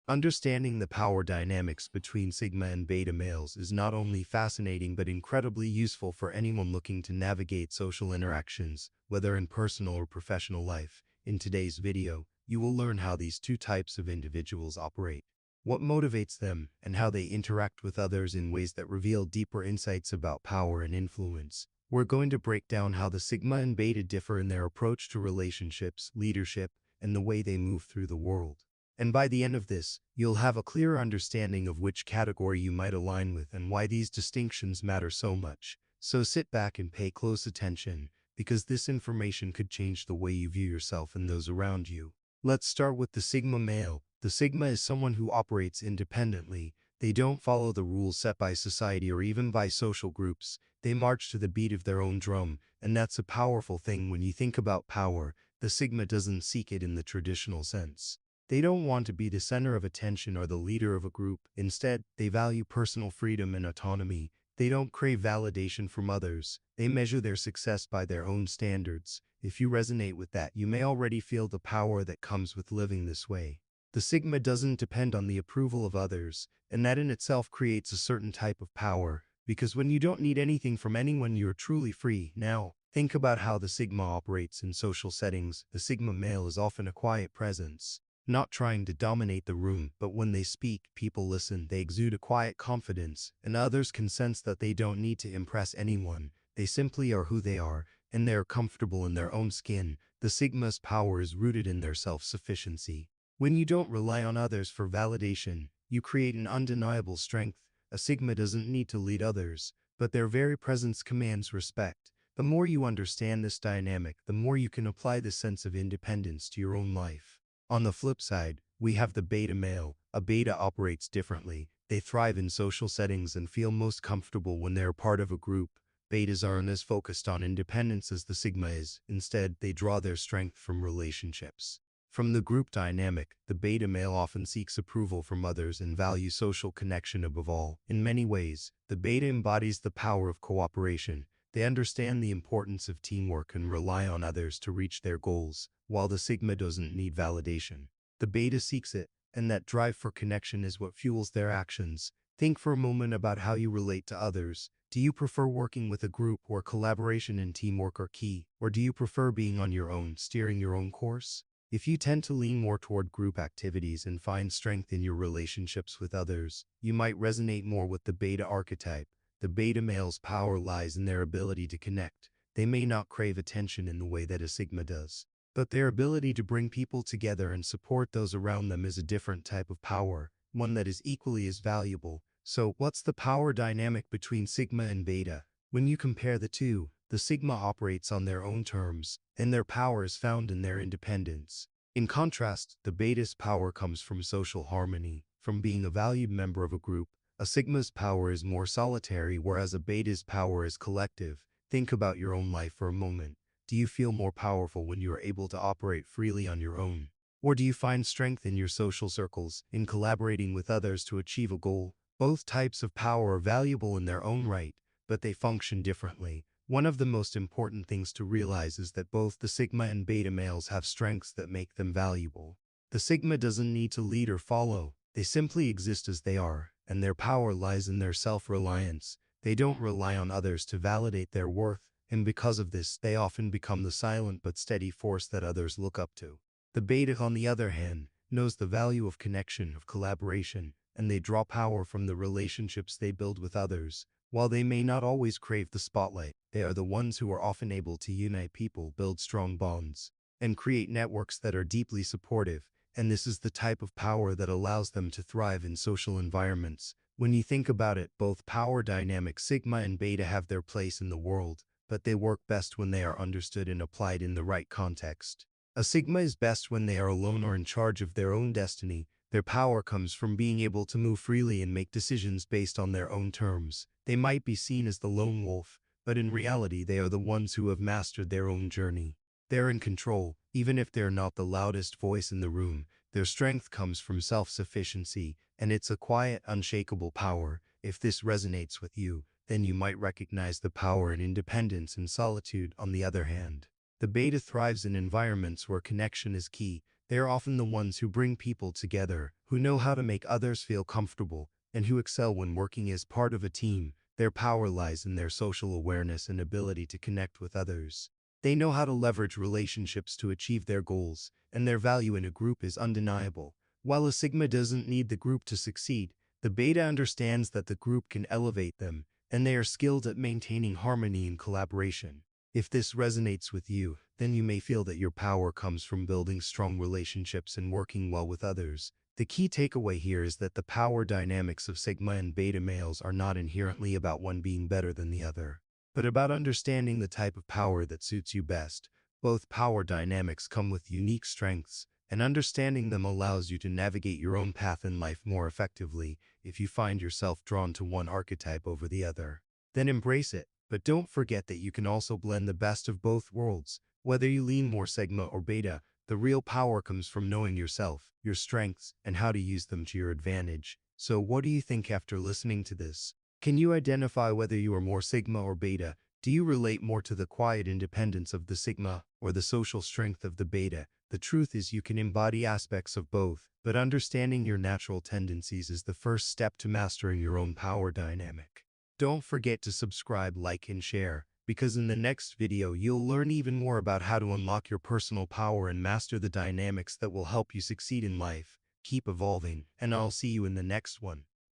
Understanding the power dynamics between sigma and beta males is not only fascinating but incredibly useful for anyone looking to navigate social interactions, whether in personal or professional life. In today's video, you will learn how these two types of individuals operate, what motivates them, and how they interact with others in ways that reveal deeper insights about power and influence. We're going to break down how the sigma and beta differ in their approach to relationships, leadership, and the way they move through the world. And by the end of this, you'll have a clearer understanding of which category you might align with and why these distinctions matter so much. So sit back and pay close attention, because this information could change the way you view yourself and those around you. Let's start with the sigma male. The sigma is someone who operates independently. They don't follow the rules set by society or even by social groups. They march to the beat of their own drum, and that's a powerful thing. When you think about power, the sigma doesn't seek it in the traditional sense. They don't want to be the center of attention or the leader of a group. Instead, they value personal freedom and autonomy. They don't crave validation from others. They measure their success by their own standards. If you resonate with that, you may already feel the power that comes with living this way. The sigma doesn't depend on the approval of others, and that in itself creates a certain type of power, because when you don't need anything from anyone, you're truly free. Now, think about how the sigma operates in social settings. The sigma male is often a quiet presence, not trying to dominate the room, but when they speak, people listen. They exude a quiet confidence, and others can sense that they don't need to impress anyone. They simply are who they are, and they are comfortable in their own skin. The sigma's power is rooted in their self-sufficiency. When you don't rely on others for validation, you create an undeniable strength. A sigma doesn't need to lead others, but their very presence commands respect. The more you understand this dynamic, the more you can apply this sense of independence to your own life. On the flip side, we have the beta male. A beta operates differently. They thrive in social settings and feel most comfortable when they're part of a group. Betas aren't as focused on independence as the sigma is. Instead, they draw their strength from relationships. From the group dynamic, the beta male often seeks approval from others and values social connection above all. In many ways, the beta embodies the power of cooperation. They understand the importance of teamwork and rely on others to reach their goals, while the sigma doesn't need validation. The beta seeks it, and that drive for connection is what fuels their actions. Think for a moment about how you relate to others. Do you prefer working with a group where collaboration and teamwork are key, or do you prefer being on your own, steering your own course? If you tend to lean more toward group activities and find strength in your relationships with others, you might resonate more with the beta archetype. The beta male's power lies in their ability to connect. They may not crave attention in the way that a sigma does, but their ability to bring people together and support those around them is a different type of power, one that is equally as valuable. So, what's the power dynamic between sigma and beta? When you compare the two, the sigma operates on their own terms, and their power is found in their independence. In contrast, the beta's power comes from social harmony, from being a valued member of a group. A sigma's power is more solitary, whereas a beta's power is collective. Think about your own life for a moment. Do you feel more powerful when you are able to operate freely on your own? Or do you find strength in your social circles, in collaborating with others to achieve a goal? Both types of power are valuable in their own right, but they function differently. One of the most important things to realize is that both the sigma and beta males have strengths that make them valuable. The sigma doesn't need to lead or follow. They simply exist as they are, and their power lies in their self-reliance. They don't rely on others to validate their worth, and because of this, they often become the silent but steady force that others look up to. The beta, on the other hand, knows the value of connection, of collaboration, and they draw power from the relationships they build with others. While they may not always crave the spotlight, they are the ones who are often able to unite people, build strong bonds, and create networks that are deeply supportive. And this is the type of power that allows them to thrive in social environments. When you think about it, both power dynamics, sigma and beta, have their place in the world, but they work best when they are understood and applied in the right context. A sigma is best when they are alone or in charge of their own destiny. Their power comes from being able to move freely and make decisions based on their own terms. They might be seen as the lone wolf, but in reality they are the ones who have mastered their own journey. They're in control, even if they're not the loudest voice in the room. Their strength comes from self-sufficiency, and it's a quiet, unshakable power. If this resonates with you, then you might recognize the power in independence and solitude. On the other hand, the beta thrives in environments where connection is key. They are often the ones who bring people together, who know how to make others feel comfortable, and who excel when working as part of a team. Their power lies in their social awareness and ability to connect with others. They know how to leverage relationships to achieve their goals, and their value in a group is undeniable. While a Sigma doesn't need the group to succeed, the Beta understands that the group can elevate them, and they are skilled at maintaining harmony and collaboration. If this resonates with you, then you may feel that your power comes from building strong relationships and working well with others. The key takeaway here is that the power dynamics of Sigma and Beta males are not inherently about one being better than the other, but about understanding the type of power that suits you best. Both power dynamics come with unique strengths, and understanding them allows you to navigate your own path in life more effectively. If you find yourself drawn to one archetype over the other, then embrace it. But don't forget that you can also blend the best of both worlds. Whether you lean more Sigma or Beta, the real power comes from knowing yourself, your strengths, and how to use them to your advantage. So what do you think after listening to this? Can you identify whether you are more Sigma or Beta? Do you relate more to the quiet independence of the Sigma or the social strength of the Beta? The truth is you can embody aspects of both, but understanding your natural tendencies is the first step to mastering your own power dynamic. Don't forget to subscribe, like, and share, because in the next video you'll learn even more about how to unlock your personal power and master the dynamics that will help you succeed in life. Keep evolving, and I'll see you in the next one.